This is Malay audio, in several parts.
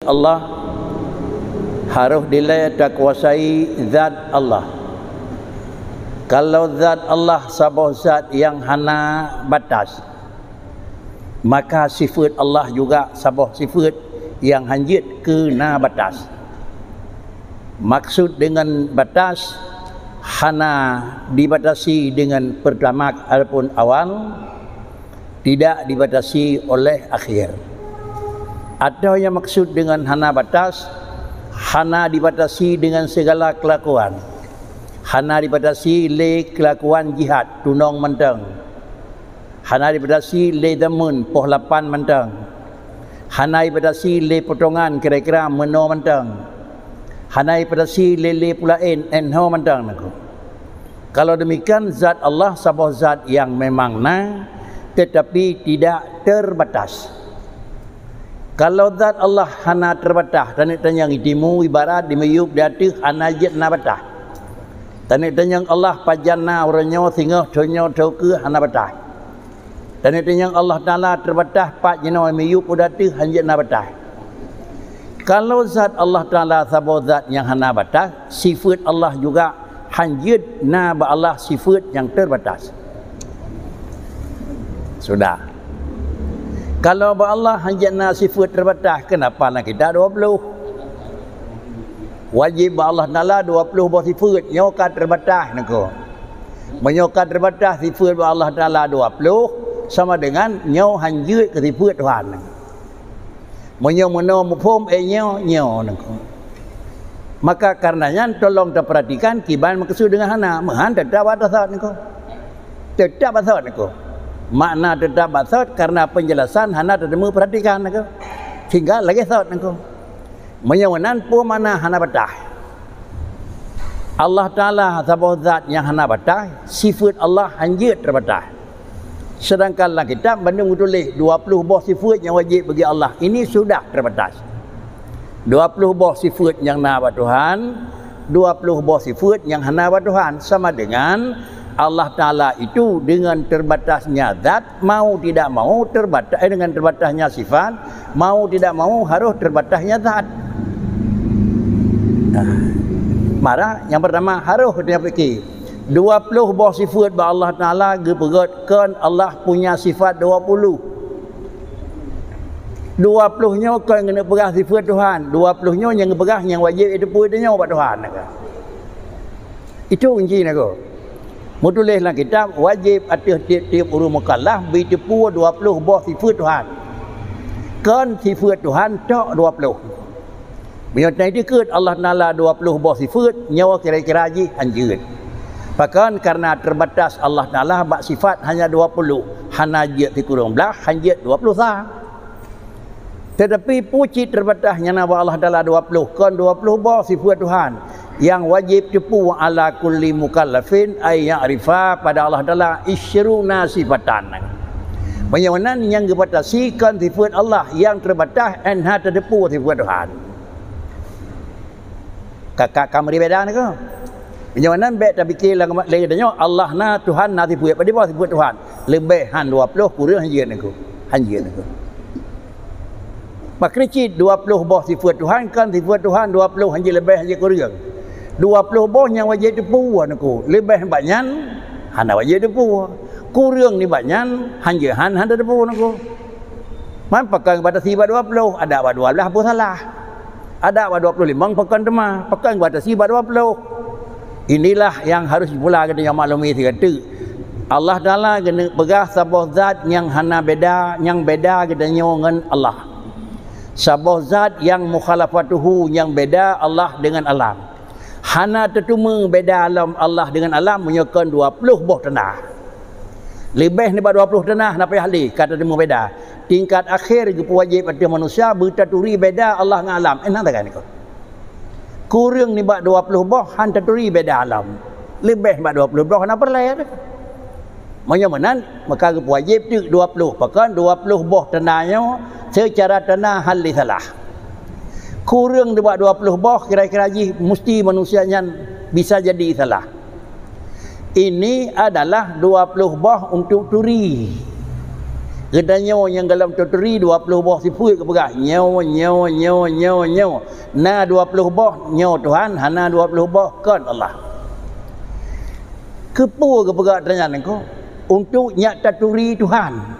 Allah harus dilai tak kuasai zat Allah. Kalau zat Allah sabah zat yang hana batas, maka sifat Allah juga sabah sifat yang hanjit kena batas. Maksud dengan batas hana dibatasi dengan pertama ataupun awal, tidak dibatasi oleh akhir. Ada yang maksud dengan hana batas, hana dibatasi dengan segala kelakuan. Hana dibatasi le kelakuan jihad tunong menteng. Hana dibatasi le damun poh lapan menteng. Hana dibatasi le potongan kira-kira meno menteng. Hana dibatasi le pulain enho menteng. Kalau demikian zat Allah sabah zat yang memang tetapi tidak terbatas. Kalau zat Allah hana terbatas, tanya itimu ibarat di meyup dati hana jet na batas. Tanya Allah pajana orangnya singa conyo ke hana batas. Tanya Allah Taala terbatas pak jeno meyup dati hanjet na batas. Kalau zat Allah Taala sabab zat yang hana batas, sifat Allah juga hanjet na ba Allah sifat yang terbatas. Sudah. Kalau Allah hanjatna sifat terbatas, kenapa nak kita 20? Wajib Allah Taala 20 buah sifat nyokat terbatas nako. Menyokat terbatas sifat Allah Taala 20 sama dengan nyo hanjut ke sifat Tuhan. Menyo meno mufhum nyo nako. Maka karenanya tolong terperhatikan kiban maksud dengan hana, mahan tetap batasat nako. Tetap batasat nako. Makna tetap batasat karena penjelasan hana tertemu perhatikan nako. Hingga lagi sat nako. Menyawanan pun mana hana batas. Allah Taala sabab zat yang hana batas, sifat Allah hanjit terbatas. Sedangkan dalam kitab bandung tulis 20 buah sifat yang wajib bagi Allah. Ini sudah terbatas. 20 buah sifat yang hana ba Tuhan, 20 buah sifat yang hana ba Tuhan sama dengan Allah Ta'ala itu dengan terbatasnya zat, mau tidak mau terbatas dengan terbatasnya sifat, mau tidak mau harus terbatasnya zat. Mara yang pertama harus dia fikir 20 buah sifat ba Allah Ta'ala geberatkan Allah punya sifat 20 nya kan kena pegang sifat Tuhan, 20 nya yang pegang yang wajib itu pun nya ba Tuhan. Itu kunci nak. Mutulis dalam kitab wajib atas tiap-tiap orang mukallaf bertipu 20 buah sifat Tuhan. Kan sifat Tuhan tak 20. Bila itu ke Allah Taala 20 buah sifat nyawa kira-kira haji hanjut. Bahkan karena terbatas Allah Taala bak sifat hanya 20. Hana jat dikurang belah hanjut 20 sah. Tetapi puji terbatasnya nama Allah Taala 20. Kan 20 buah sifat Tuhan. Yang wajib tipu ala kulli mukallafin ay ya'rifa pada Allah Taala isyruna sifatan. Bagaimana yang dibatasikan sifat Allah yang terbatas anha terdepu sifat Tuhan. Kakak kamu beda ke? Bagaimana baik tak fikir lagi tanya Allah na Tuhan na sifat pada bawah sifat Tuhan. Lebih han 20 kurang hanjit aku. Hanjit aku. Maka cik 20 bawah sifat Tuhan kan sifat Tuhan 20 hanjit lebih hanjit kurang. 20 boh yang wajib dipu aku. Lebih banyak hana wajib dipu. Kurang ni banyak hanjahan hana dipu aku. Man pakai batasi ba 20, ada ba 12 pun salah. Ada ba 25 pakai tema, pakai batasi ba 20. Inilah yang harus pula kita yang maklumi kata. Allah Taala kena pegah sabah zat yang hana beda, yang beda kita dengan Allah. Sabah zat yang mukhalafatuhu yang beda Allah dengan alam. Hana tertemu beda alam Allah dengan alam menyekan 20 buah tanah. Lebih ni 20 tanah nak payah ahli kata temu beda. Tingkat akhir ke wajib pada manusia bertaturi beda Allah dengan alam. Enak tak kan kau? Kurang ni 20 buah han taturi beda alam. Lebih 20 buah nak perlai. Menyaman maka ke wajib tu 20. Bahkan 20 buah tanahnya secara tanah hal salah. Kurang dia buat 20 buah kira-kira mesti manusianya bisa jadi salah. Ini adalah 20 buah untuk turi. Gedanya yang dalam tuturi 20 buah sifut ke pegah. Nyawa. Na 20 buah nyawa Tuhan, hana 20 buah kan Allah. Kepu ke pegah tanya engkau untuk nyak taturi Tuhan.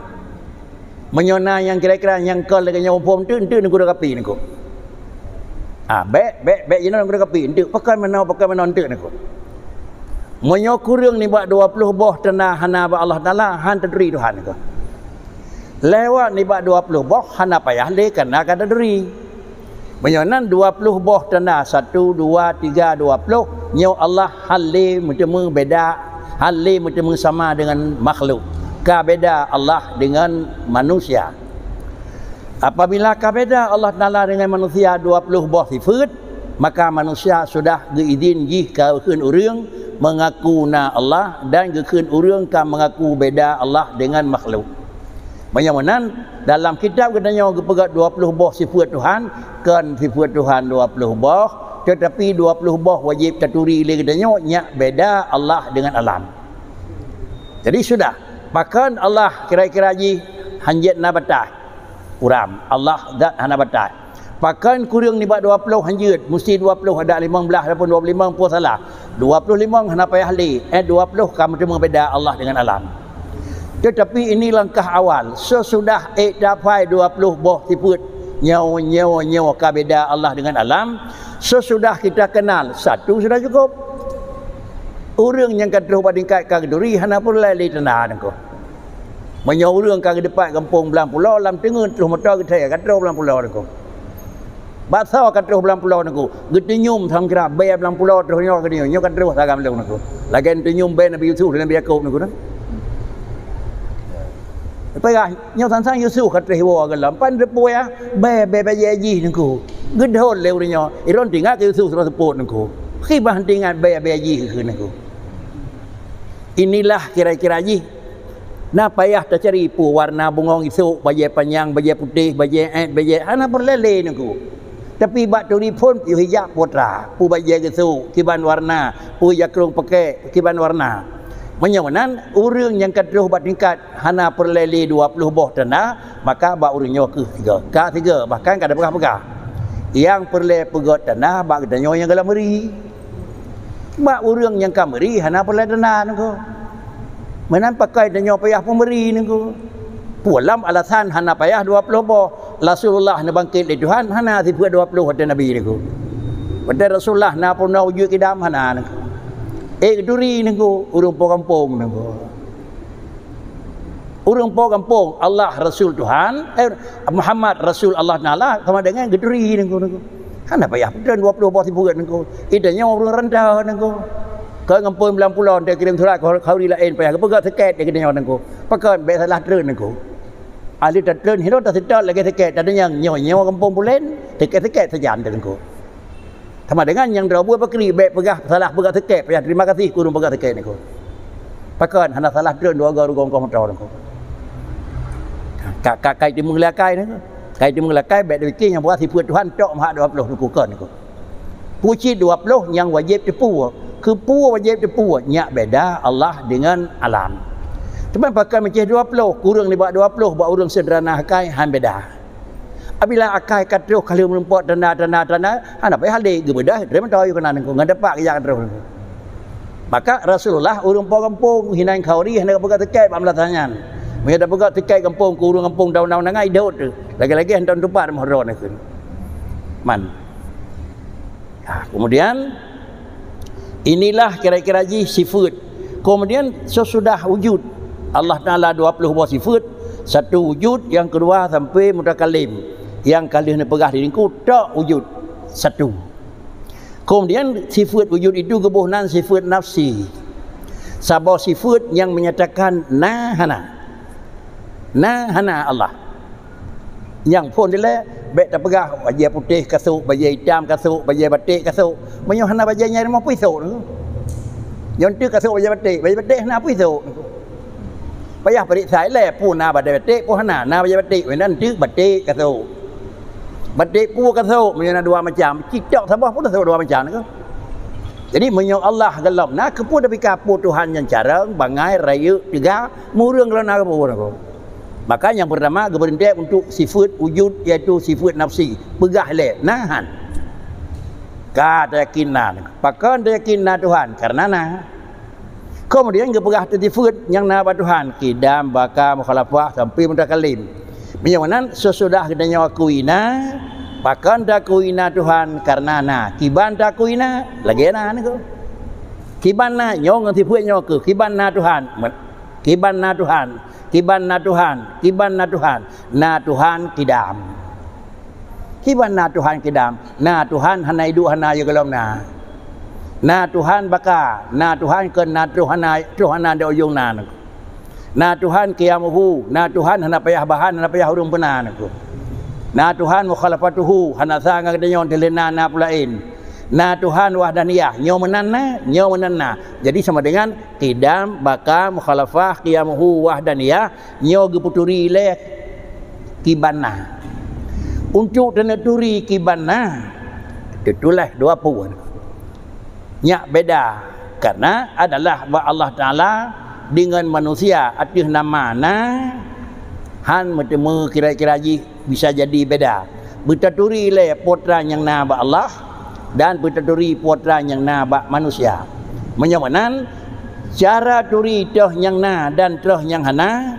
Menyona yang kira-kira yang kau lagi nyawa pom tu dah kapi engkau. Baik je nak kapi. Entuk pakai mana entuk engkau. Menyo kurang ni buat 20 buah tanah hana ba Allah Taala han taturi Tuhan engkau. Lewat ni buat 20 buah hana payah le kena kada deri. Menyonan 20 buah tanah 1 2 3 20 nyawa Allah hale macam beda, hale macam sama dengan makhluk. Ka beda Allah dengan manusia. Apabila ka beda Allah Taala dengan manusia 20 buah sifat, maka manusia sudah diizin jika keun urang mengaku na Allah dan keun urang ka mengaku beda Allah dengan makhluk. Banyak dalam kitab katanya gepegat 20 buah sifat Tuhan, kan sifat Tuhan 20 buah, tetapi 20 buah wajib taturi le katanya nyak beda Allah dengan alam. Jadi sudah bahkan Allah kira-kira ji hanjat nabatah uram Allah zat hanabatah bahkan kurang ni buat 20 hanjat mesti 20 ada 15 ataupun 25 pun salah 25 hana payah li 20 kamu cuma beda Allah dengan alam. Tetapi ini langkah awal sesudah dapat 20 buah sifat nyawa ka beda Allah dengan alam, sesudah kita kenal satu sudah cukup. Orang yang kata badingkat kang duri hana pun lali tanah nangko. Menyo urang kang depan kampung belang pulau lam tengah terus motor kita kata belang pulau nangko. Bahasa kata belang pulau nangko. Getinyum tham kira bay belang pulau terus nyo kene nyo kata sagam belang nangko. Lagian tinyum bay Nabi Yusuf dan Nabi Yakub nangko nah. Payah nyo sang Yusuf kata hiwa galam pan depo ya bay ji nangko. Gedhon leu nyo. Iron tinggal ke Yusuf terus seput nangko. Khibah tinggal bay ji ke nangko. Inilah kira-kira ji. Nak payah tak cari pu warna bungong isu, baju panjang, baju putih, baju baju hana berlele nangku. Tapi bak turi pun pu hijab putra, pu baju isu, kiban warna, pu jakrung pakai kiban warna. Menyawanan urang yang kedua bat tingkat hana berlele 20 buah tanah, maka bak urangnya ke 3. Ka 3 bahkan kada pegah-pegah. Yang perle pegot tanah bak danyo yang galam meri. Bak urang yang kameri hana perle tanah nangku. Menan pakai danyo payah pemberi nangku. Pulam alasan hana payah 20 buah. Rasulullah na bangkit dari Tuhan hana sifat 20 kata Nabi nangku. Pada Rasulullah na pun na wujud kidam hana nangku. Duri nangku urang po kampung nangku. Urang po kampung Allah Rasul Tuhan, Muhammad Rasul Allah Taala sama dengan geduri nangku. Hana payah dan 20 buah sifat nangku. Idanya urang rendah nangku. Kau ngampun belang pulau dia kirim surat kau di lain payah kau seket dia kena nangku. Pakai be salah tren nangku. Ali tak tren hino tak sedar lagi seket ada yang nyawa kampung bulen seket sejan nangku. Sama dengan yang dua buat pakri be pegah salah pegah seket payah terima kasih kurung pegah seket nangku. Pakai hana salah tren dua garu kau motor nangku. Kai di mengelakai nangku. Kai di mengelakai be fikir yang buat sifat Tuhan tok maha 20 nangku kan nangku. Puji 20 yang wajib dipu. Kepu wajib dipu nyak beda Allah dengan alam. Cuma pakai macam 20 kurang ni buat 20 buat urang sederhana akai han beda. Apabila akai katro kali melempot tanah ana payah hal gebedah terima tahu kana nangku ngadapak ya katro. Maka Rasulullah urang kampung hinan khauri hendak pegat tekai pamlatangan. Mereka pegat tekai kampung ku urang kampung daun-daun nangai daud tu. Lagi-lagi hendak tempat mahron nakun. Man. Kemudian inilah kira-kira ji sifat. Kemudian sesudah wujud Allah Taala 20 buah sifat, satu wujud, yang kedua sampai mutakalim. Yang kali ni pegah diriku tak wujud satu. Kemudian sifat wujud itu kebunan sifat nafsi. Sabah sifat yang menyatakan nahana. Nahana Allah. Yang pun dia baik tak pegah baju putih kasut, baju hitam kasut, baju batik kasut. Menyo hana bajunya mau pisau tu. Yang tu kasut baju batik hana pisau. Payah balik sai le pun na baju batik pun hana, na baju batik wenan tu batik kasut. Batik pun kasut menyo dua macam. Cicak sabah pun kasut dua macam tu. Jadi menyo Allah galam na kepu tapi kapu Tuhan yang cara bangai raya tiga murung kalau nak kepu tu. Maka yang pertama berhenti untuk sifat wujud iaitu sifat nafsi. Pegah leh, nahan. Kata yakinan. Pakan yakinan Tuhan karena nah. Kemudian kepegah sifat yang na Tuhan, kidam, baka, mukhalafah sampai mutakalim. Menyawanan sesudah kita nyawa kuina, pakan dakuina Tuhan karena nah. Kiban dakuina lagi nah ni ko. Kiban na nyong sifat nyawa ke, kiban na Tuhan. Kiban na Tuhan. Kiban na Tuhan, kiban na Tuhan, na Tuhan kidam. Kiban na Tuhan kidam, na Tuhan hana hidup hana ya gelom na. Na Tuhan baka, na Tuhan ken na Tuhan ada ujung na. Na Tuhan qiyamuhu, na Tuhan hana payah bahan, hana payah hurung benar aku. Na Tuhan mukhalafatuhu, hana sangat denyon telena na pulain. Na Tuhan wahdaniyah, nyo menanna. Jadi sama dengan qidam, baka, mukhalafah, qiyamuhu, wahdaniyah, nyo geputuri leh kibanna. Untuk teneturi kibanna, itulah dua puan. Nyak beda karena adalah Allah Taala dengan manusia atus nama na han metemu kira-kira bisa jadi beda. Betaturi leh putra yang na Allah dan bertaduri putra yang na bak manusia. Menyamanan cara turi toh yang na dan toh yang hana.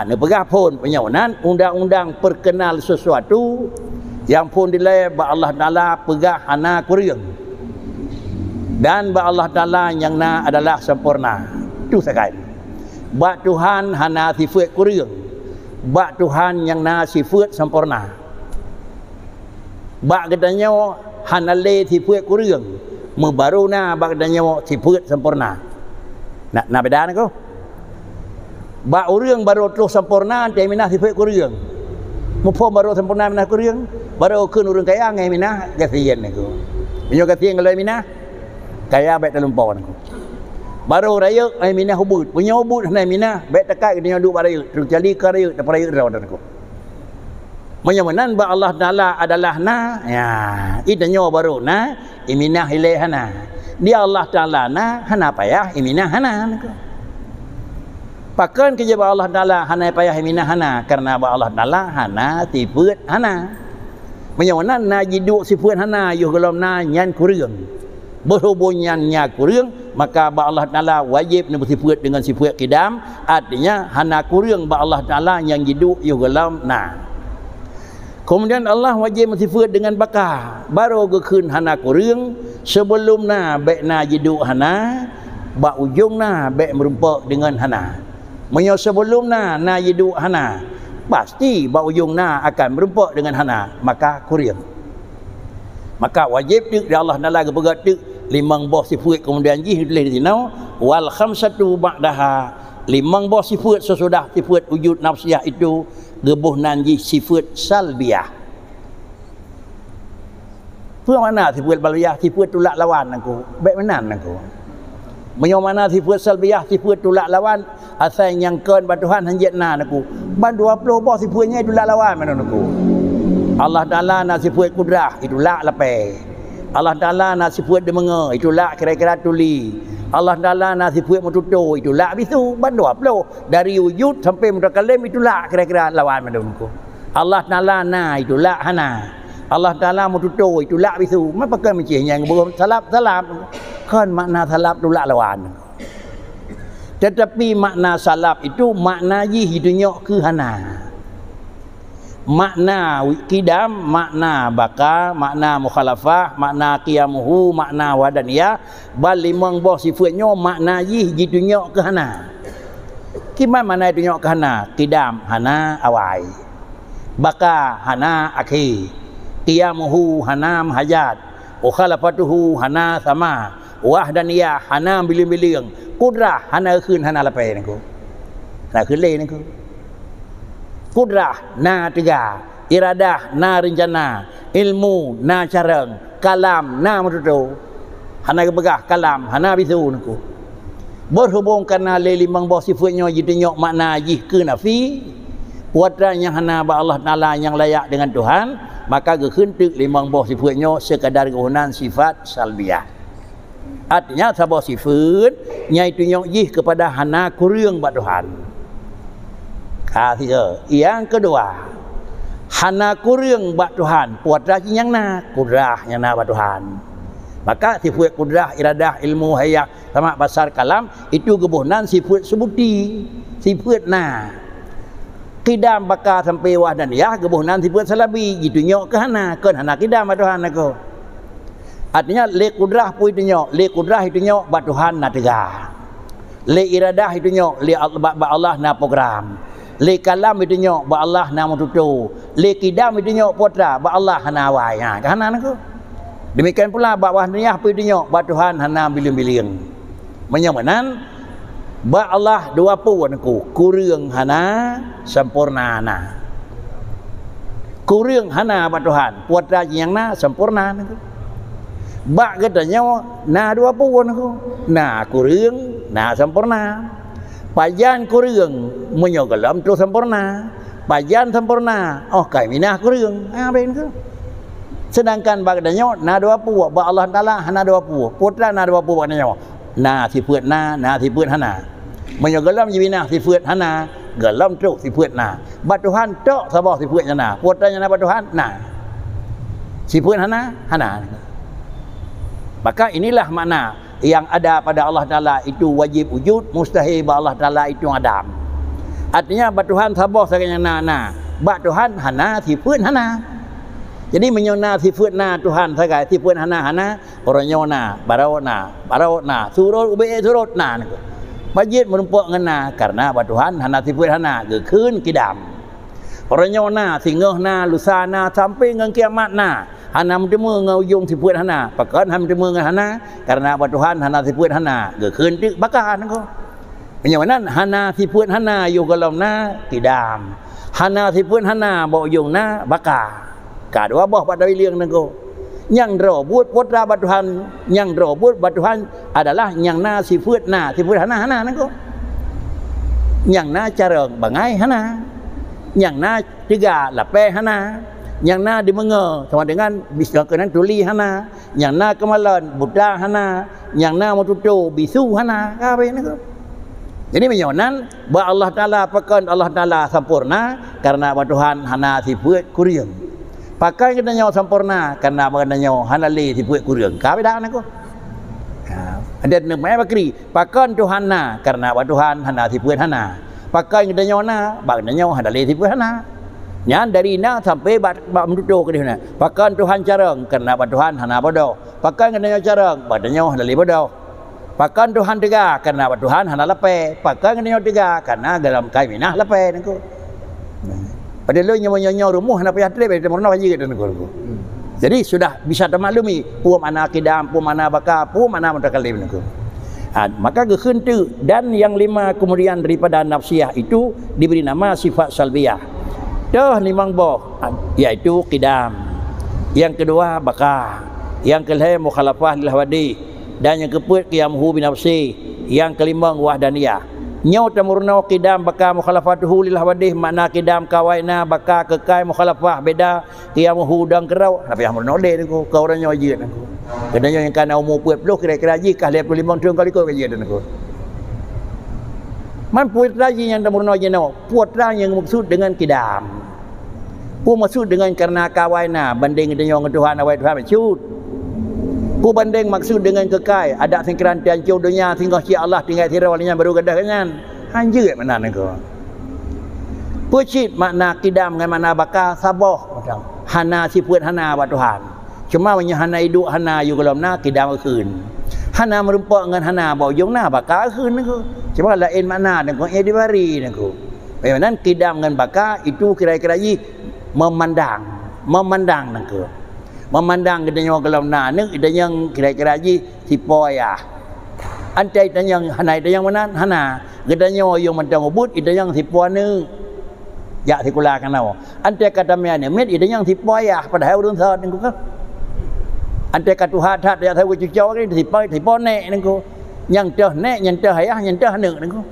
Ne pegah pun penyamanan undang-undang perkenal sesuatu yang pun dilai bak Allah Taala pegah hana kuriang. Dan bak Allah Taala yang na adalah sempurna. Itu sekali. Bak Tuhan hana sifat kuriang. Bak Tuhan yang na sifat sempurna. Bak katanya hanale sifat kuriang membaru na bagdanya sifat sempurna. Nak beda nak ko? Ba urang baru terus sempurna teh minah sifat kuriang. Mupo baru sempurna minah kuriang, baru keun urang kaya ngai minah kasian nak ko. Minyo kasian kalau minah kaya baik dalam pawon ko. Baru raya ai minah hubut, punyo hubut hanai minah baik tekat dia duk baraya, terus jadi karaya tak paraya rawan ko. Menyamanan ba Allah Taala adalah na, ya, itu nyawa baru na, iminah ilai hana. Dia Allah Taala na, hana payah iminah hana. Pakan kerja ba Allah Taala hana payah iminah hana karena ba Allah Taala hana sifat hana. Menyamanan na jiduk sifat hana yuh gelom na nyan kuriang. Berhubung nyannya kuriang, maka ba Allah Taala wajib nak bersifat dengan sifat qidam, artinya hana kuriang ba Allah Taala yang jiduk yuh gelom na. Kemudian Allah wajib bersifat dengan baka. Baru gekun hana kuriang sebelum na baik na jiduk hana, bak ujung na baik merumpak dengan hana. Menyo sebelum na jiduk hana, pasti bak ujung na akan merumpak dengan hana, maka kuriang. Maka wajib dik Allah Taala gepegat dik limang boh sifat kemudian jih tulis di sini wal khamsatu ba'daha, limang boh sifat sesudah sifat wujud nafsiyah itu gebuh nanji sifat salbiyah. Pu mana sifat baliyah, sifat tolak lawan aku. Baik menan aku. Menyo mana sifat salbiyah, sifat tolak lawan asal yang keun ba Tuhan hanjat na aku. Ban 20 boh sifatnya tolak lawan mana aku. Allah Taala na sifat kudrah, itulah lapai. Allah Taala na sifat demenga, itulah kira-kira tuli. Allah Taala na sifat mututu, itulah bisu ban 20 dari wujud sampai mutakalim itulah kira-kira lawan madumku. Allah Taala na itulah hana. Allah Taala mututu itulah bisu. Apa kan mencihnya belum salap kan makna salap itulah lawan. Tetapi makna salap itu makna hidupnya ke hana. Makna qidam, makna baka, makna mukhalafah, makna qiyamuhu, makna wadaniyah, bal limang boh sifatnya makna jitunya ke hana. Kiman mana itunya ke hana? Qidam hana awai, baka hana akhi, qiyamuhu hana hajat, mukhalafatuhu hana sama, wahdaniyah hana biling-biling, kudrah hana khun hana lapai niku. Hana khun le niku. Kudrah na tiga, iradah na rencana, ilmu na careng, kalam na mututu. Hana kebegah kalam, hana bisu niku. Berhubung karena limang boh sifatnya jadinya makna jih ke nafi, putranya hana ba Allah Taala yang layak dengan Tuhan, maka gekentuk limang boh sifatnya sekadar kehunan sifat salbiyah. Artinya sabah sifat nya itu jih kepada hana kuriang ba Tuhan. Ketiga. Yang kedua, hana kuring bak Tuhan, puatra yang na kudrah yang na bak Tuhan. Maka sifat kudrah, iradah, ilmu, hayat, sama basar kalam itu gebuhnan sifat sebuti, sifat na. Kidam bakar sampai wahdan ya gebuhnan sifat salabi gitu nyok ke hana kidam bak Tuhan aku. Artinya le kudrah pun itu nyok, le kudrah itu nyok bak Tuhan na tegah. Le iradah itu nyok, le Allah na program. Le kalam itu nyok ba Allah na mututu. Le kidam itu nyok putra ba Allah hana wai. Ha kana naku. Demikian pula ba wahniyah pu itu nyok ba Tuhan hana biling-biling. Menyamanan ba Allah dua pu naku. Kureung hana sempurna na. Kureung hana ba Tuhan, putra yang na sempurna naku. Ba katanya na dua pu naku. Na kureung na sempurna. Pajan kureung menyogalam tu sempurna. Pajan sempurna. Oh kai minah kureung. Apa itu? Sedangkan bagdanya na dua pu ba Allah Taala hana dua pu. Putra na dua pu bagdanya. Na sifat na sifat hana. Menyogalam jibinah sifat hana, galam tu sifat na. Ba Tuhan tok sabah sifatnya na. Putranya na ba Tuhan na. Sifat hana. Maka inilah makna yang ada pada Allah Ta'ala itu wajib wujud, mustahil ba Allah Ta'ala itu adam. Artinya ba Tuhan sabah sekalian na. Ba Tuhan hana sifat hana. Jadi menyona sifat na Tuhan sekalian sifat hana orangnya barau na surut ube surut na. Wajib merumpuk ngena karena ba Tuhan hana sifat hana gekeun kidam. Orangnya na singgah na lusa na sampai ngan kiamat na. Hana mendemu ngaujung sifat hana, pakan ham mendemu ngan hana karena ba Tuhan hana sifat hana, gekeun tik bakar nangko. Menyamanan hana sifat hana yu galamna kidam. Hana sifat hana ba ujungna bakar. Kadua boh pada liang nangko. Yang robut putra ba Tuhan, yang robut ba Tuhan adalah yang na sifat hana nangko. Yang na careng bangai hana. Yang na tiga lape hana. Yang na dimenge sama dengan bisa kenan tuli hana, yang na kemalan buddha hana, yang na mututu bisu hana. Apa ini tu? Jadi menyonan ba Allah Taala pakan Allah Taala sempurna karena ba Tuhan hana sifat kureung. Pakai kita nyawa sempurna karena ba nyawa hana le sifat kureung. Ka beda nako. Ada nak mai bakri pakan Tuhan na karena ba Tuhan hana sifat hana. Pakai kita nyawa na ba nyawa hana le sifat hana. Nyan dari na sampai bak menduduh ke dia. Pakan Tuhan careng karena ba Tuhan hana bodoh. Pakan kena careng badannya hana bodoh. Pakan Tuhan tiga karena ba Tuhan hana lepe. Pakan kena tiga karena dalam kai minah lepe nangko. Pada lu nyawa rumah hana payah trip ada morno haji gitu nangko. Jadi sudah bisa termaklumi pu mana kidam, pu mana baka, pu mana mutakalim nangko. Maka gekeun tu dan yang lima kemudian daripada nafsiyah itu diberi nama sifat salbiyah. Dah limang boh yaitu kidam. Yang kedua bakar. Yang kelima mukhalafah lil hawadi dan yang keempat qiyamhu bi nafsi. Yang kelima wahdaniyah. Nyau tamurna kidam bakar mukhalafatuhu lil hawadi makna kidam kawaina bakar kekai mukhalafah beda qiyamuhu dan kerau. Tapi yang murna de ku kau orangnya wajib aku. Kedanya yang kana umur 40 kira-kira ji kah 25 tahun kali kau wajib aku. Man putra yang tamurna jenau, putra yang maksud dengan kidam. Pu maksud dengan karena kawaina banding dengan Tuhan awai Tuhan maksud. Pu banding maksud dengan kekal ada singkiran tiancau dunia sehingga si Allah tinggal tirau walinya baru gadah kanyan. Anjir mana nangko. Pu cit makna kidam dengan makna bakar sabah macam hana sifat hana ba Tuhan. Cuma nya hana hidup hana yu galamna kidam keun. Hana merumpuk dengan hana ba ujungna bakar keun nangko. Cuma lain makna nangko ia dibari nangko. Bagaimana kidam dengan bakar itu kira-kira memandang nangko. Memandang kita yang kalau nak kita yang kira-kira si poya. Antai kita yang hanai kita yang mana hana. Kita yang mandang ubud kita yang si poane. Ya si kula kan awak. Antai kata mian met kita yang si poya pada hari urun saat nangko kan. Antai kata hat ya tahu cucau kan si poane nangko. Yang teh nek yang teh ayah yang teh nek nangko.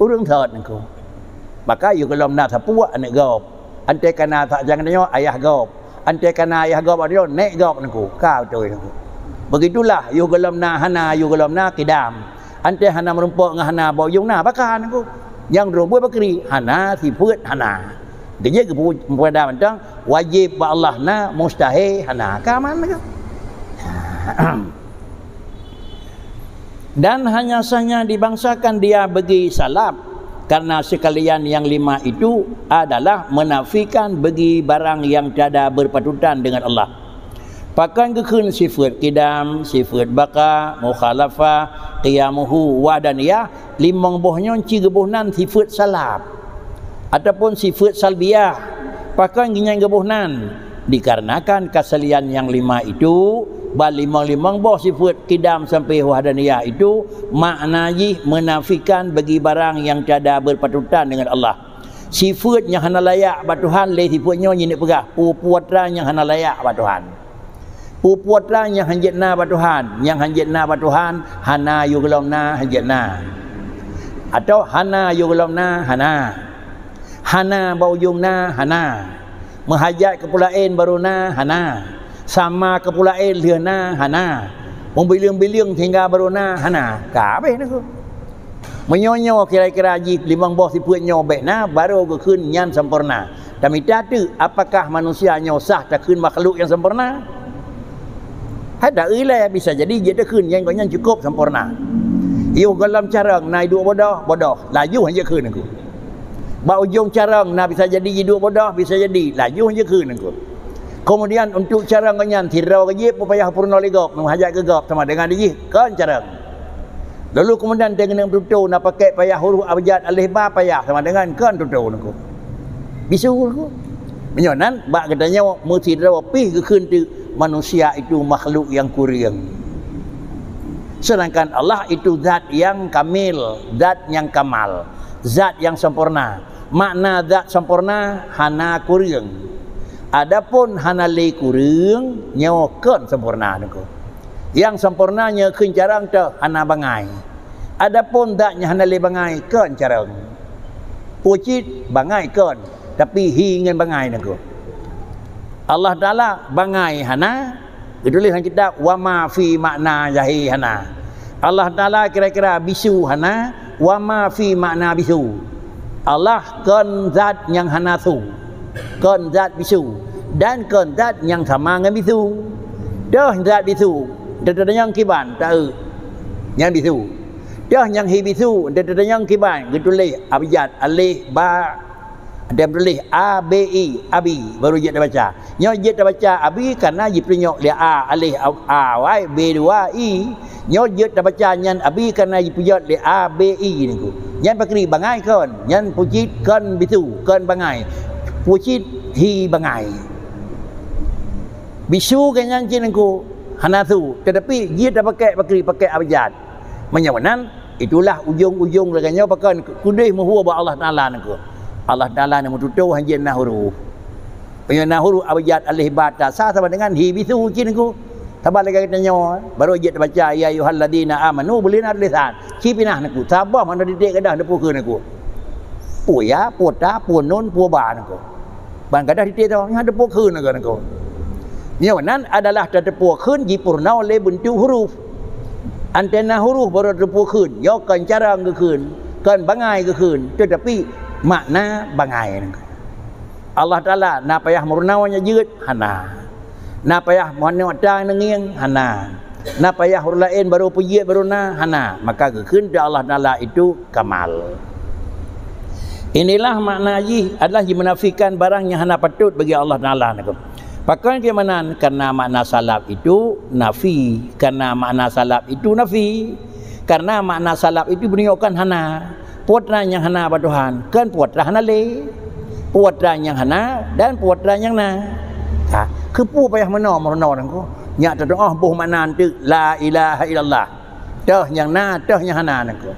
Urun saat nangko. Maka you kalau nak sapua anak gop. Antai kana tak jangan tanya ayah gop. Antai kana ayah gop ada nek gop nangku. Kau tu nangku. Begitulah you galam na hana you galam na kidam. Antai hana merumpuk dengan hana bauyung na bakar nangku. yang robot bakri hana sifat hana dia ke pada macam wajib ba Allah na mustahil hana ka mana ka dan hanya saja dibangsakan dia bagi salaf karena sekalian yang 5 itu adalah menafikan bagi barang yang tiada berpatutan dengan Allah. Pakan kekun sifat kidam, sifat baka, mukhalafah, qiyamuhu, wadaniyah, 5 bohnya cigebuhnan sifat salaf ataupun sifat salbiyah. Pakan ginyang gebuhnan dikarenakan kesalian yang 5 itu bal 5 boh sifat kidam sampai wadaniyah itu maknanya menafikan bagi barang yang tiada berpatutan dengan Allah. Sifatnya hana layak ba Tuhan, le sifatnya nyinik pegah pupuatranya hana layak ba Tuhan. Pupuatra yang hanjatna ba Tuhan, yang hanjatna ba Tuhan hana yuglomna hanjatna atau hana yuglomna hana baujungna hana menghajat kepulain baruna hana sama kepulain liana hana membiliung-biliung hingga baruna hana kabeh niku menyonyo kira-kira ji 5 boh sifat nyobek na baru keun nyan sempurna. Tapi tatu apakah manusia nyosah tak keun makhluk yang sempurna? Ada ilai bisa jadi dia keun yang kau nyan cukup sempurna. Iyo dalam carang naik dua bodoh laju hanya keun aku. Ba ujung carang na bisa jadi dua bodoh bisa jadi laju hanya keun aku. Kemudian untuk carang kau nyan tirau ke payah purna legop menghajat gegap sama dengan dia kan carang. Lalu kemudian dengan tutu nak pakai payah huruf abjad alif ba payah sama dengan kan tutu aku. Bisu aku. Menyonan bak katanya mesti rapi ke keun tu manusia itu makhluk yang kurang. Sedangkan Allah itu zat yang kamil, zat yang kamal, zat yang sempurna. Makna zat sempurna hana kurang. Adapun hana le kurang nyokeun sempurna niku. Yang sempurnanya keun carang teh hana bangai. Adapun zatnya hana le bangai keun carang. Pucit bangai keun tapi hi ngan bangai niku. Allah Ta'ala bangai hana ditulis dalam kitab wa ma fi makna jahi hana. Allah Ta'ala kira-kira bisu hana wa ma fi makna bisu. Allah kan zat yang hana tu, kan zat bisu dan kan zat yang sama dengan bisu. Dah zat bisu dan yang kiban tak yang bisu. Dah yang hi bisu dan yang kiban ditulis abjad alif ba dia tulis A B I abi baru dia baca. Nyo dia baca abi karena dia penyok dia A alif A Y B 2 I. Nyo dia baca nyan abi karena dia pujat dia A B I niku. Nyan pakri bangai kon, nyan pujit kon bisu, kon bangai. Pujit hi bangai. Bisu kan nyan cin niku hanatu tetapi dia dah pakai abjad. Menyawanan itulah ujung-ujung laganya pakai kudih muhua ba Allah Taala niku. Allah Ta'ala ni mututu hanjin nahuru. Punya nahuru abjad alif ba ta sama dengan hi bisu cin ku. Sabar lagi kita nyawa baru je baca ya ayyuhalladzina amanu bulina lisan. Ci pinah naku. Sabar mana didik kadah depu ke naku. Puya, puta, punun, puba naku. Ban kadah didik tau nya depu ke naku. Nyawa nan adalah depu keun jipurna oleh bentuk huruf. Antena huruf baru depu keun. Yo kan cara keun, kan bangai keun. Tetapi makna bangai. Allah Ta'ala na payah murnawanya jeut hana. Na payah mohon wadang nengiang hana. Na payah huruf lain baru pujiat baru na hana. Maka keun Allah Ta'ala itu kamal. Inilah makna ji adalah menafikan barang yang hana patut bagi Allah Ta'ala. Pakai ke mana? Karena makna salaf itu nafi. Karena makna salaf itu nafi. Karena makna salaf itu menunjukkan hana. Putra yang hana ba Tuhan kan putra hana le putra yang hana dan putra yang na ha ke pu payah meno nangko nya doa buh makna tu la ilaha illallah dah yang na dah yang hana nangko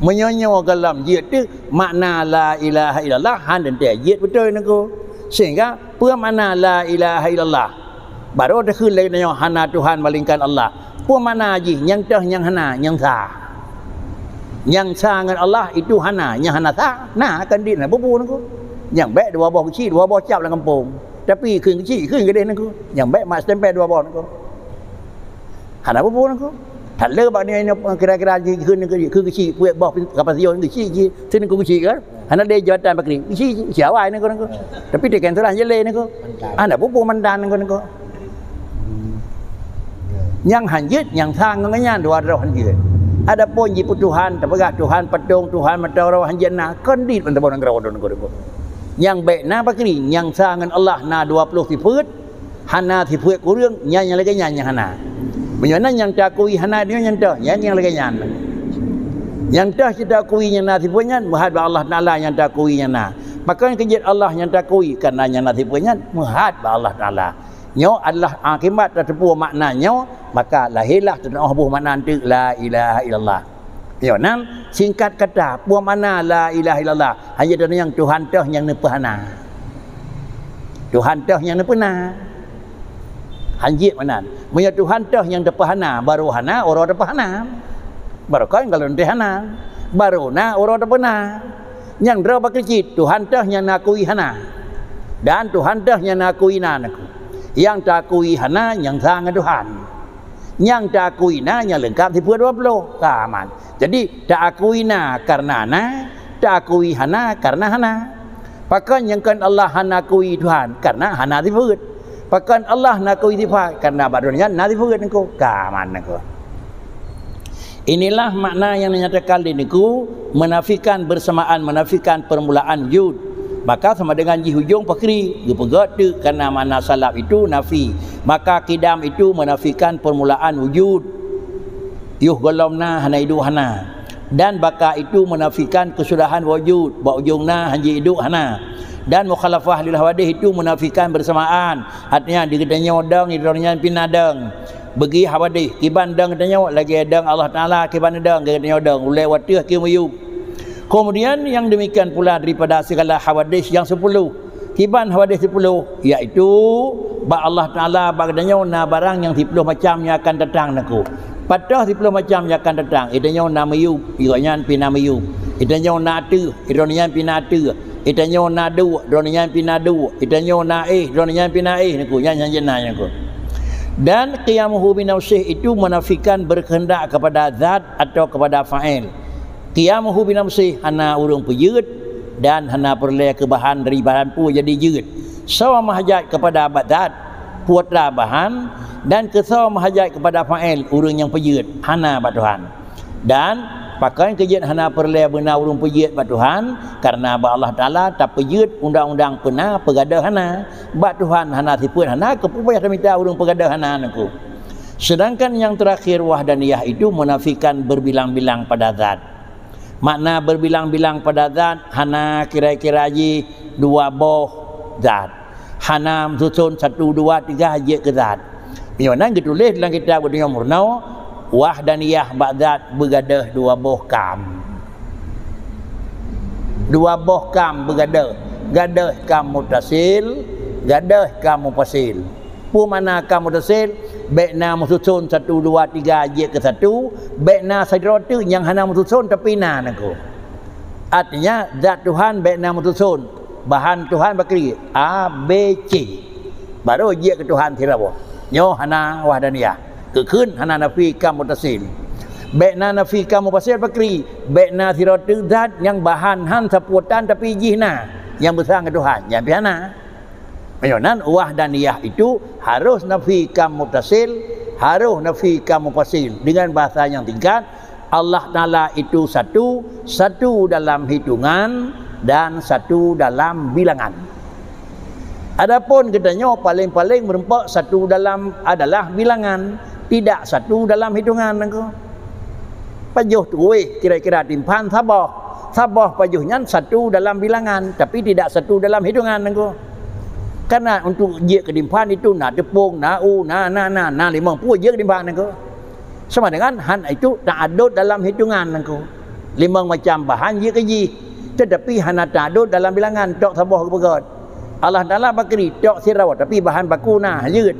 menyonyo dalam dia tu makna la ilaha illallah han dan dia dia betul nangko sehingga pu makna la ilaha illallah baru dah keun le hana Tuhan malingkan Allah pu makna ji yang dah yang hana yang sa yang sangat Allah itu hana, yang hana tak, nah akan di, nah bubu nengko, yang baik dua bawah kecil, dua bawah cap dalam kampung, tapi kecil, gede nengko, yang baik mak stempel dua bawah nengko, hana bubu nengko, ถ้าเลิกบักนี่kira-kiraคือkecil buat bah kapasio ni kecil sini ku kecil kan ana dia jawatan bakri kecil siapa ni ko tapi dia cancel aja le ni ko ana pupu mandan ni ko yang hanjit yang sang nganya dua roh hanjit adapun ji Tuhan tapaga Tuhan padong Tuhan mataro hanjit na kondit pentabon ngrawon ko yang baik na bakri yang sangan Allah na 20 sifat hana sifat ku reung yang lagi yang hana Menyana yang tak kui hana dia yang dah yang lagi yang dah kita kui yang nasi punya muhad Allah Taala yang tak kui yang na bahkan kejit Allah yang tak kui karena yang nasi punya muhad Allah Taala nyo adalah akibat terpuo maknanya maka lahirlah terdengar buah makna tu la ilaha illallah yo nan singkat kata buah makna la ilaha illallah hanya dan yang Tuhan dah yang nepahana Tuhan dah yang nepahana hanjit mana punya Tuhan dah yang depahana baru hana orang depahana baru kau kalau dehana baru na orang depahana yang dera bakicit Tuhan dah yang nakui hana dan Tuhan dah yang nakui naku yang takui hana yang sangat Tuhan yang takui na yang lengkap di 20 aman jadi tak akui na karena na tak akui hana karena hana bahkan yang kan Allah hana kui Tuhan karena hana disebut bahkan Allah nak kau itifak karena barunya nak disebut engkau kaman engkau inilah makna yang dinyatakan di niku menafikan bersamaan menafikan permulaan wujud maka sama dengan di hujung pakri dipegat karena makna salaf itu nafi maka kidam itu menafikan permulaan wujud yuh golomna hana hidup hana dan baka itu menafikan kesudahan wujud ba ujungna hanya hidup hana dan mukhalafah lil hawadith itu menafikan bersamaan artinya dikatanya odang idornya pinadang bagi hawadith kiban dang katanya lagi adang Allah Taala kiban dang katanya odang ulai watih ki mayub kemudian yang demikian pula daripada segala hawadith yang 10 kiban hawadith 10 iaitu ba Allah Taala bagdanya na barang yang 10 macam yang akan datang naku patah 10 macam yang akan datang idanya na mayub ironya pinamayub idanya na tu ironya pinatu itanyo na du droninya pinadu itanyo na droninya pinaih niku yang jenanya niku dan qiyamuhu bi nafsih itu menafikan berkehendak kepada zat atau kepada fa'il qiyamuhu bi nafsih hana urang peyeut dan hana perle ke bahan dari bahan pu jadi jeut sawa mahajat kepada zat putra bahan dan kesawa mahajat kepada fa'il urang yang peyeut hana ba Tuhan dan pakai kejadian hana perle benar urung pejiat ba Tuhan karena ba Allah Taala tak pejiat undang-undang pernah pegadah hana ba Tuhan hana sifat hana kepupayah minta urung pegadah hana naku sedangkan yang terakhir wahdaniyah itu menafikan berbilang-bilang pada zat makna berbilang-bilang pada zat hana kira-kira ji 2 boh zat hana susun 1 2 3 haji ke zat piona ditulis dalam kitab Dunia Murnau wahdaniyah ba'dzat begadah 2 boh kam 2 boh kam begadah gadah kam mutasil gadah kam mufasil pu mana kam mutasil baikna mususun 1 2 3 je ke 1 baikna sadratu yang hana mususun tapi na naku artinya zat Tuhan baikna mususun bahan Tuhan bakri A B C baru je ke Tuhan tiraboh nyo hana wahdaniyah kekun hana nafi kam mutasil baikna nafi kam mufassir bakri baikna siratu zat yang bahan han saputan tapi jihna yang besar ke Tuhan yang piana meyonan wahdaniyah itu harus nafi kam mutasil harus nafi kam mufassir dengan bahasa yang tingkat Allah Taala itu satu dalam hitungan dan satu dalam bilangan adapun katanya paling-paling merempak satu dalam adalah bilangan tidak satu dalam hitungan engkau pajuh tuwe kira-kira timpan sabah pajuhnya satu dalam bilangan tapi tidak satu dalam hitungan engkau karena untuk je kedimpan itu na tepung na na 50 je kedimpan engkau sama dengan han itu tak ada dalam hitungan engkau 5 macam bahan je keji tetapi hana tak ada dalam bilangan tok sabah ke pegat Allah Taala bakri tok sirau tapi bahan baku na jeut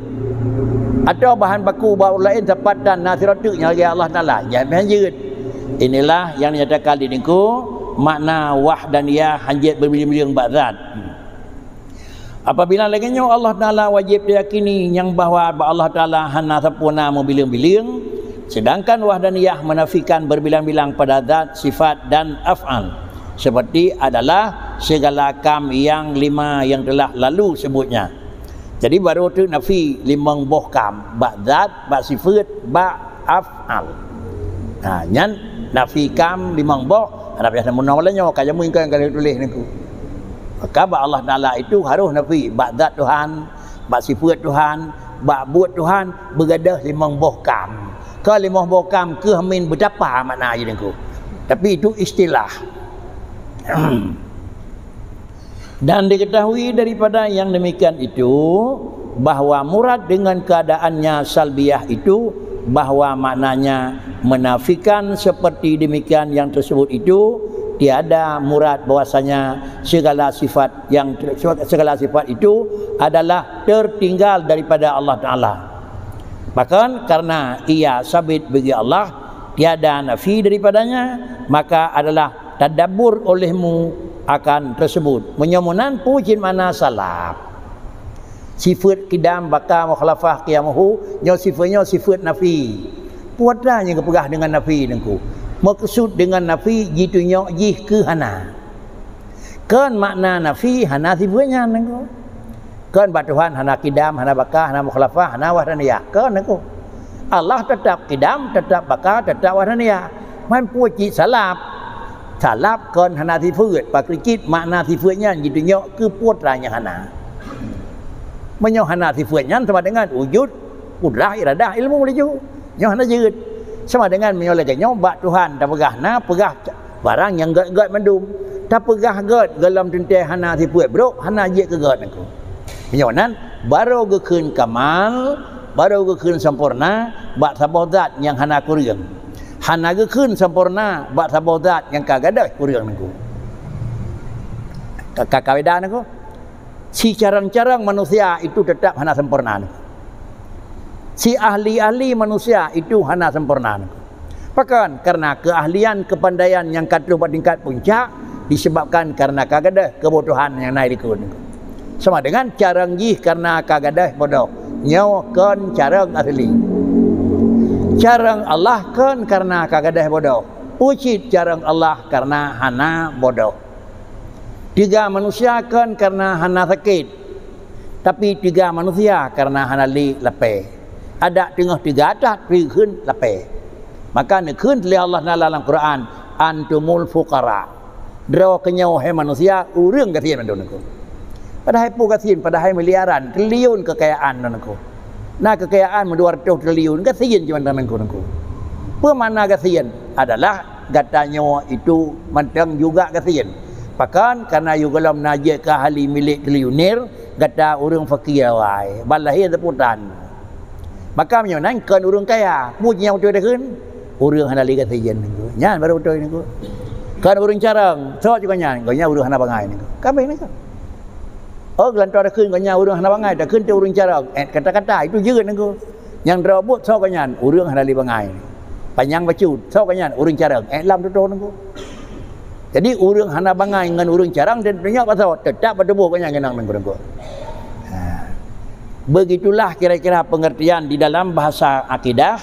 atau bahan baku baru lain sepatan nasiratuknya bagi Allah Ta'ala jangan hanjit inilah yang dinyatakan di niku makna wahdaniyah hanjit berbilang-bilang ba'zat apabila laginya Allah Ta'ala wajib diyakini yang bahawa Allah Ta'ala hana sempurna membilang-bilang Sedangkan wahdaniyah menafikan berbilang-bilang pada zat, sifat dan af'al. Seperti adalah segala kam yang 5 yang telah lalu sebutnya. Jadi baru tu nafi 5 boh kam, ba zat, ba sifat, ba af'al. Nah, nyan nafi kam 5 boh, ada biasa munawalanya kaya mungkin yang kali tulis niku. Maka ba Allah Taala itu harus nafi ba zat Tuhan, ba sifat Tuhan, ba buat Tuhan bergadah 5 boh kam. Ke 5 boh kam ke min betapa makna je niku. Tapi itu istilah. Dan diketahui daripada yang demikian itu bahawa murad dengan keadaannya salbiyah itu bahawa maknanya menafikan seperti demikian yang tersebut itu tiada murad bahwasanya segala sifat itu adalah tertinggal daripada Allah Taala. Bahkan karena ia sabit bagi Allah, tiada nafi daripadanya, maka adalah tadabbur olehmu akan tersebut. Menyamunan pujin mana salaf. Sifat kidam baka mukhalafah qiyamuhu, nyo sifatnya sifat nafi. Puatlah yang kepegah dengan nafi nengku. Maksud dengan nafi jitu nyo jih ke hana. Kan makna nafi hana sifatnya nengku. Kan ba Tuhan hana kidam, hana baka, hana mukhalafah, hana wahdaniyah. Kan nengku. Allah tetap kidam, tetap baka, tetap wahdaniyah. Man puji salaf. Salaf kan hana sifat, pak krikit makna sifatnya jitu nyo ke putranya hana. Menyo hana sifatnya sama dengan wujud, kudrah, iradah, ilmu meliju. Nyo hana jeut. Sama dengan menyo lagi nyo ba Tuhan tak pegah na, pegah barang yang gat-gat mendum. Tak pegah gat dalam tentai hana sifat bro, hana je ke gat nangku. Menyo nan baru gekeun kamal, baru gekeun sempurna, ba sabah zat yang hana kurang. Hana gekeun sempurna, ba sabah zat yang kagadah kurang nangku. Kakaweda nangku. Si carang-carang manusia itu tetap hana sempurna. Si ahli-ahli manusia itu hana sempurna. Bahkan karena keahlian, kepandaian yang katuh tingkat puncak disebabkan karena kagadah kebodohan yang naik dikun. Sama dengan carang jih karena kagadah bodoh. Nyawa kan carang asli. Carang Allah kan karena kagadah bodoh. Ucit carang Allah karena hana bodoh. 3 manusia kan karena hana sakit. Tapi 3 manusia karena hana li lepe. Ada tengah 3 atas perikun lepe. Maka nekun oleh Allah dalam Quran, antumul fuqara. Draw kenyau hai manusia urang kasihan mendonaku. Padahal pu kasihan, padahal miliaran, triliun kekayaan mendonaku. Nah kekayaan 200 triliun kasihan cuma mendonaku. Pemana kasihan adalah gatanya itu mentang juga kasihan. Bahkan karena you galam najak ke ahli milik triliuner, kata orang fakir awai, balahir teputan. Maka menyonan kan orang kaya, punya betul dah kan? Orang hana liga sajen niku. Nyan baru betul niku. Kan orang carang, sok juga nyan, kau nya orang hana bangai niku. Kabeh niku. Oh gelantar dah kan kau nya orang hana bangai, dah kan tu orang carang. Kata-kata itu jeut niku. Yang rabut sok kau nyan, orang hana li bangai. Panjang bacut, sok kau nyan, orang carang. Lam betul niku. Jadi urang hana bangai dengan urang carang dan banyak pasal tetap berdebu kanya kenang nengko. Begitulah kira-kira pengertian di dalam bahasa akidah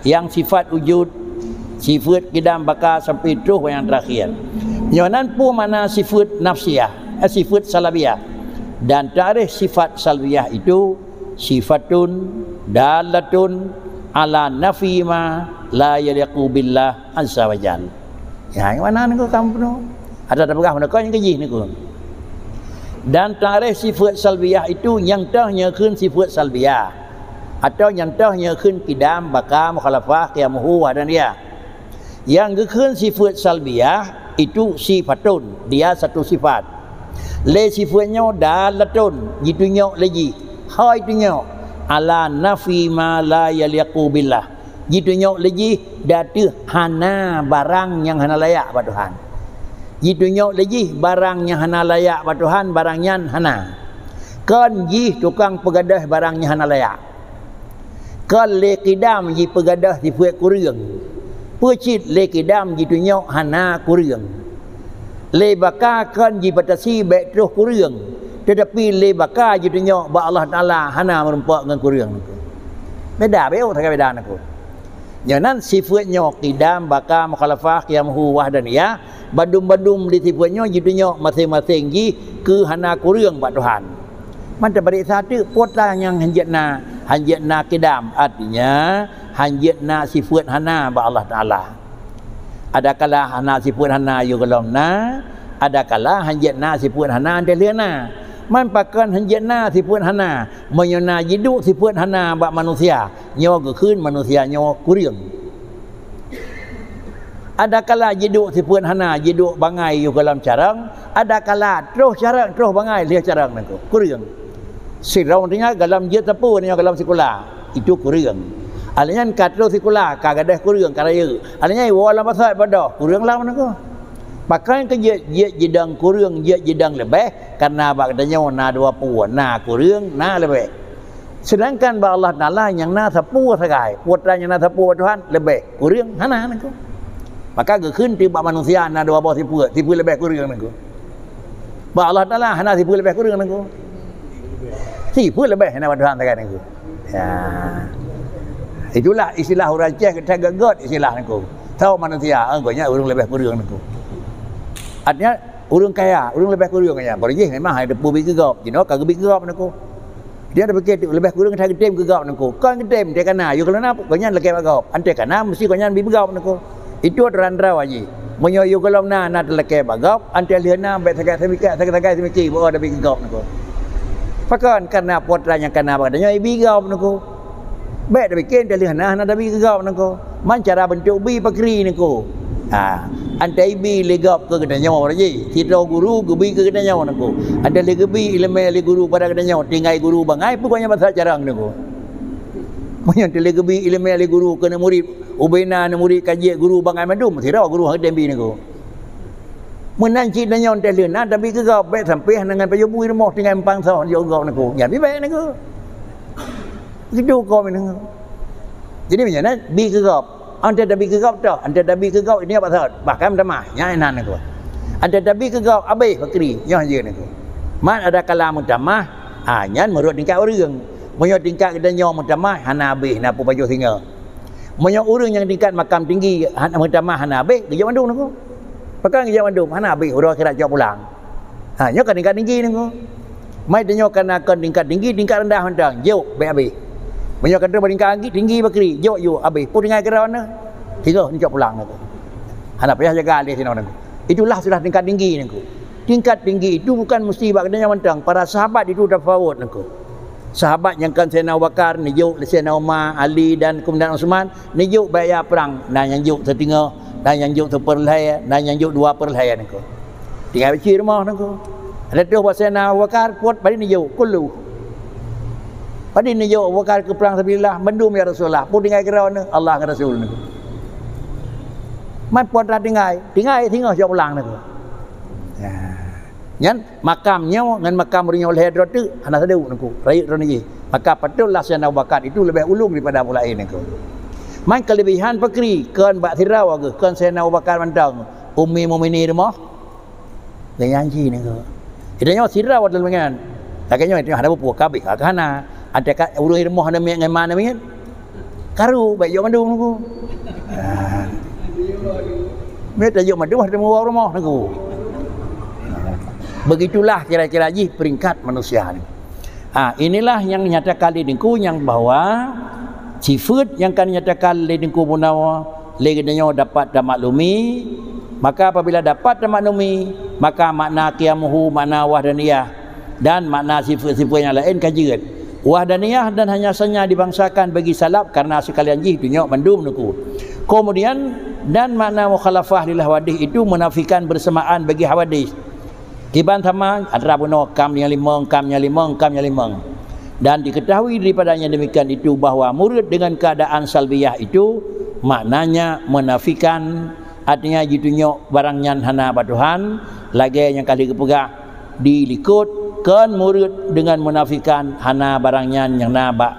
yang sifat wujud, sifat kidam baka sampai terus yang terakhir. Nyonan pu mana sifat nafsiyah, sifat salabiyah. Dan tarikh sifat salbiyah itu sifatun dalatun ala nafi ma la yaliqu billah azza wa jalla. Ya, yang mana niku kamu? Ada pegah mana kau yang kejih niku. Dan tarikh sifat salbiyah itu yang tahnya kun sifat salbiyah atau yang tahnya kun kidam baka mukhalafah qiyamuhu wa daniyah. Yang kun sifat salbiyah itu sifatun, dia satu sifat. Le sifatnya dalatun, gitunya lagi. Ha itunya ala nafi ma la yaliqu billah. Jitu nyok lagi datu hana barang yang hana layak pada Tuhan. Jitu nyok lagi barang yang hana layak pada Tuhan, barangnya hana. Kan jih tukang pegadah barangnya hana layak. Kan lekidam ji pegadah di puak kurang. Pecit lekidam jitu nyok hana kurang. Le baka kan ji batasi baik terus kurang. Tetapi le baka jitu nyok ba Allah Taala hana merempak dengan kurang. Beda beo tak beda aku. Jangan sifatnya qidam, baka, mukhalafah, qiyamuhu, wahdaniyah. Badum-badum di sifatnya jadinya masing-masing ji ke hana kurang buat Tuhan. Macam balik satu potang yang hanjatna qidam. Artinya hanjatna sifat hana buat Allah Ta'ala. Ada kala hana sifat hana yu kalamna, ada kala hanjatna sifat hana anteliana. Man pakan hanjatna sifat hana, menyana jiduk sifat hana buat manusia. Nyawa ke manusia nyawa kurang. Ada kala jiduk sifat hana, jiduk bangai yu kalam carang, ada kala terus carang, terus bangai dia carang nako. Kurang. Sirau nya galam je tepu nya galam sekolah. Itu kurang. Alanya katro sekolah kagadah kurang karaya. Alanya wala pasal pada kurang lah nako. Pakai ke je jedang kurang, je jedang lebih karena bagdanya na dua puan, na kurang, na lebih. Sedangkan ba Allah Taala yang na sapu sagai, putranya na sapu Tuhan lebih kurang hana nako. Maka ke khun ti ba manusia na dua bawah sipu lebih kurang nako. Ba Allah Taala hana sipu lebih kurang nako. Sipu lebih hana Tuhan sagai nako. Ya. Itulah istilah orang Aceh kita gagot istilah nako. Tahu manusia anggonya urang lebih kurang nako. Artinya urang kaya, urang lebih kurang kaya. Boleh je memang ada pubi gegap. Jino kagak gegap nako. Dia ada fikir lebih kurang kita gedem gegap nako. Kan gedem dia kana yo kalau napa gonya lagi gegap. Ante kana mesti gonya bi gegap nako. Itu randraw aji. Monyo yo kalau na lagi gegap, ante liana bet sagai semiki bo ada bi gegap nako. Pakan karena potranya kana badanya bi gegap nako. Bet ada bikin dia liana ada bi gegap nako. Man cara bentuk bi pakri nako. Antai bi legap ke kena nyawa je. Kita guru gebi ke kena nyawa nako. Ada le gebi ilmu le guru pada kena nyawa tinggai guru bangai pokoknya bahasa jarang nako. Punya le gebi ilmu le guru kena murid ubena na murid kaji guru bangai madum sira guru hang dembi nako. Menanci na nyawa tele na tapi ke gap baik sampai dengan payubui rumah tinggai empang sahon yo gap nako. Ya bi baik nako. Itu kau menang. Jadi macam bi ke gap ante dabi kegap dah, ante dabi kegap ini apa sahaja, bahkan tamah, yang enak nako. Ante dabi kegap abai fakri, yang je nako. Man ada kalam tamah, nyan menurut tingkat orang, menurut tingkat kita nyom tamah, hana abai, hana pupaju singa. Menurut orang yang tingkat makam tinggi, hana tamah, hana abai, kerja mandum nako. Pakai kerja mandum, hana abai, orang kira jauh pulang. Nyo kan tingkat tinggi nako. Mai denyo kan akan tingkat tinggi, tingkat rendah handang, jauh abai. Banyak kata tinggi tinggi bakri, jauh yo abai. Pun dengan kerana mana? Tiga ni jauh pulang aku. Hana payah jaga dia sini orang. Itulah sudah tingkat tinggi aku. Tingkat tinggi itu bukan mesti bagdanya mentang. Para sahabat itu tafawut aku. Sahabat yang kan Sayyidina Abu Bakar, ni jauh Sayyidina Umar, Ali dan kemudian Utsman, ni jauh bayar perang. Dan yang jauh setinggal, dan yang jauh seperlai, dan yang jauh dua perlai aku. Tinggal beci rumah aku. Ada tu Sayyidina Abu Bakar kuat pada ni jauh kullu. Pada ni jauh Abu Bakar ke perang sabilillah mendum ya Rasulullah. Pun tinggal kerana Allah ke Rasul ni. Man pun dah tinggal jauh pulang ni. Ya. Nyan makamnya dengan makam rinya oleh hadrat tu hana sadeu niku. Rakyat ron ni. Maka patutlah Sayyidina Abu Bakar itu lebih ulung daripada pula ini niku. Man kelebihan pakri kan bak tirau ke kan Sayyidina Abu Bakar mandang ummi mukminin rumah. Yang ji niku. Idanya sirau dalam dengan. Taknya itu ada buku kabeh kana. Ada kat urus rumah ada mek ngan mana mek karu baik yo mandung niku. Mek tajuk madu ada rumah niku. Begitulah kira-kira ji peringkat manusia ni. Inilah yang nyatakan di niku yang bahwa sifat yang kan nyatakan di niku munawa legenya dapat maklumi, maka apabila dapat maklumi maka makna qiyamuhu makna wahdaniyah dan makna sifat-sifat yang lain kajian. Wahdaniyah dan hanya sanya dibangsakan bagi salaf karena sekalian jih dunia mandum nuku. Kemudian dan makna mukhalafah lillah wadih itu menafikan bersamaan bagi hawadis. Kiban sama antara puno kamnya limang. Dan diketahui daripadanya demikian itu bahawa murid dengan keadaan salbiyah itu maknanya menafikan, artinya jitunya barangnya hana batuhan lagi yang kali kepegah dilikut kan murid dengan menafikan hana barangnya yang naba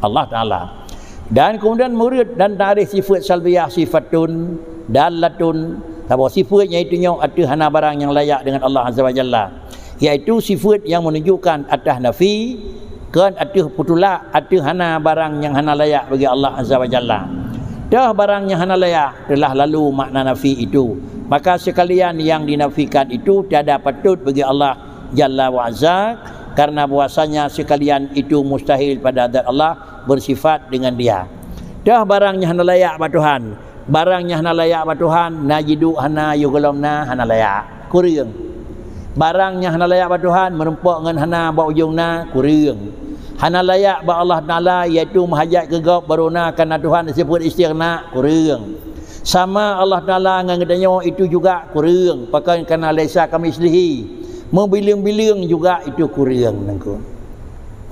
Allah Ta'ala. Dan kemudian murid dan tarikh sifat salbiyah sifatun dalatun, tahu sifatnya itu ada hana barang yang layak dengan Allah Azza wa Jalla, iaitu sifat yang menunjukkan atas nafi kan ada putula ada hana barang yang hana layak bagi Allah Azza wa Jalla. Dah barangnya hana layak telah lalu makna nafi itu. Maka sekalian yang dinafikan itu tiada patut bagi Allah Jalla wa Azza, karena bahwasanya sekalian itu mustahil pada zat Allah bersifat dengan dia. Dah barangnya hana layak ba Tuhan. Barangnya hana layak ba Tuhan, najidu hana yugolamna hana layak. Kurang. Barangnya hana layak ba Tuhan, merempak dengan hana ba ujungna kurang. Hana layak ba Allah Ta'ala iaitu mahajat gegap baruna karena Tuhan disebut istighna kurang. Sama Allah Ta'ala dengan katanya itu juga kurang. Pakai kerana laisa kamislihi, membiling-biling juga itu kurang nangku.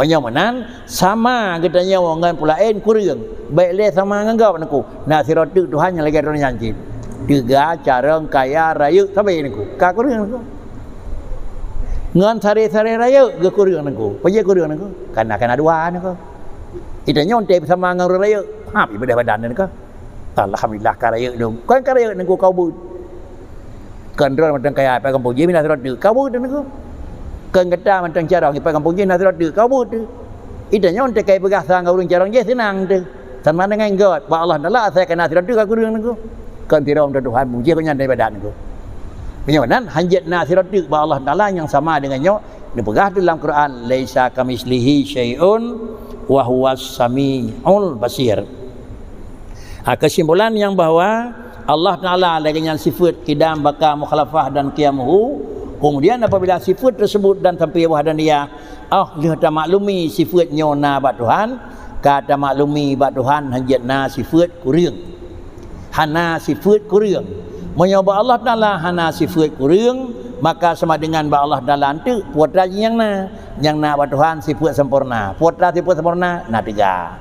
Penyamanan sama katanya dengan pulain kurang. Baiklah sama dengan kau nangku. Nak siratu Tuhan yang lagi orang nyanyi. Tiga cara kaya raya sampai nangku. Ka kurang nangku. Ngan sare-sare raya ke kurang nangku. Paya kurang nangku. Karena dua nangku. Itanya onte bersama dengan raya. Ha ibadah badan nangku. Alhamdulillah karaya dong. Kan karaya nangku kau but. Kan ron macam kaya pai kampung je mina surat de. Kau but nangku. Kan kata macam carang pai kampung je na surat de. Kau but. Itanya onte kai begasa ngau urang carang je senang de. Sama dengan God. Ba Allah Taala saya kena surat de ka kurang nangku. Kan tiram Tuhan muji kan nyandai badan nangku. Penyawanan hanjat nasirat ba Allah Ta'ala yang sama dengannya dipegah dalam Quran, laisa kamislihi syai'un wa huwas samiul basir. Kesimpulan yang bahwa Allah Ta'ala dengan sifat qidam, baka, mukhalafah dan qiyamuhu. Kemudian apabila sifat tersebut dan sampai wahdaniyah, lihat maklumi sifatnya na ba Tuhan, kata maklumi ba Tuhan hanjat na sifat kurang. Hana sifat kurang. Menyoba Allah Ta'ala hana sifat kurang, maka sama dengan ba Allah Ta'ala itu putra yang na ba Tuhan sifat sempurna. Putra sifat sempurna na tiga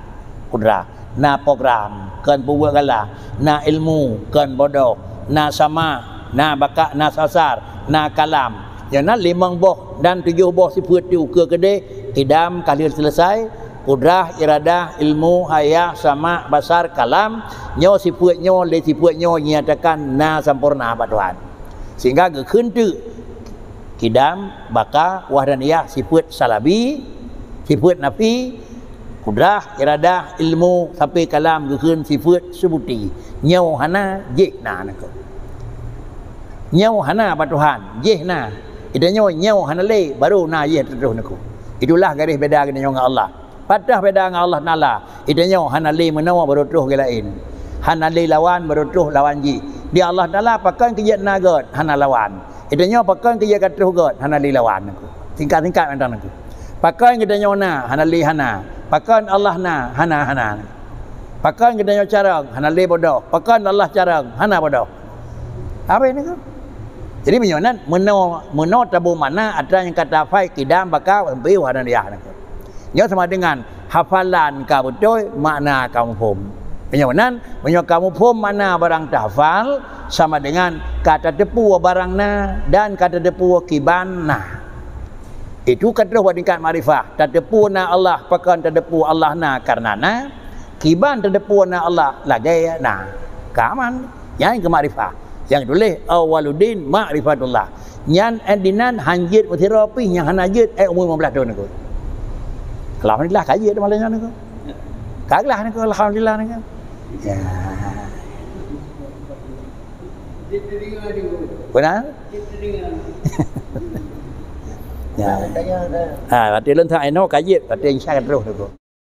kudra, na program kan buat gala, na ilmu kan bodoh, na sama, na baka, na sasar, na kalam. Yang na limang boh dan 7 boh sifat diukur kede idam kali selesai. Kudrah, iradah, ilmu, hayah, sama, basar, kalam. Nyo sifat-nyo, le sifat-nyo nyatakan na sempurna apa Tuhan. Sehingga gekun tu kidam, baka, wahdaniyah, sifat salabi, sifat nafi, kudrah, iradah, ilmu, sampai kalam gekun sifat subuti. Nyo hana jehna nako. Nyo hana apa Tuhan, jehna. Idanya nyo hana le baru na jeh terus nako. Itulah garis beda dengan Allah. Patah beda dengan Allah Ta'ala. Itanya hana li menawa berutuh ke lain. Hana li lawan berutuh lawan ji. Dia Allah Ta'ala pakai kerja nagot hana lawan. Itanya pakai kerja katuh god hana li lawan. Tingkat-tingkat macam tu. Pakai kitanya na hana li hana. Pakai Allah na hana. Pakai kitanya carang hana li bodoh. Pakai Allah carang hana bodoh. Apa ini tu? Jadi menyonan menau tabu mana ada yang kata fai kidam bakal sampai wahdaniyah nak. Dia sama dengan hafalan kamu betul makna kamu faham. Penyawanan kamu faham mana barang tahfal sama dengan kata depu barang na dan kata depu kiban na. Itu kata buat tingkat marifah. Terdepu na Allah pakan terdepu Allah na karena na kiban terdepu na Allah lagi na. Kaman yang ke marifah. Yang tulis awaludin ma'rifatullah. Yang endinan hanjit terapi yang hanajit umur 15 tahun aku. Alhamdulillah kaji ada malahnya ni. Kaglah ni alhamdulillah ni. Ya. Benar? Ya. Berarti lentang eno kaji, berarti insya-Allah terus tu.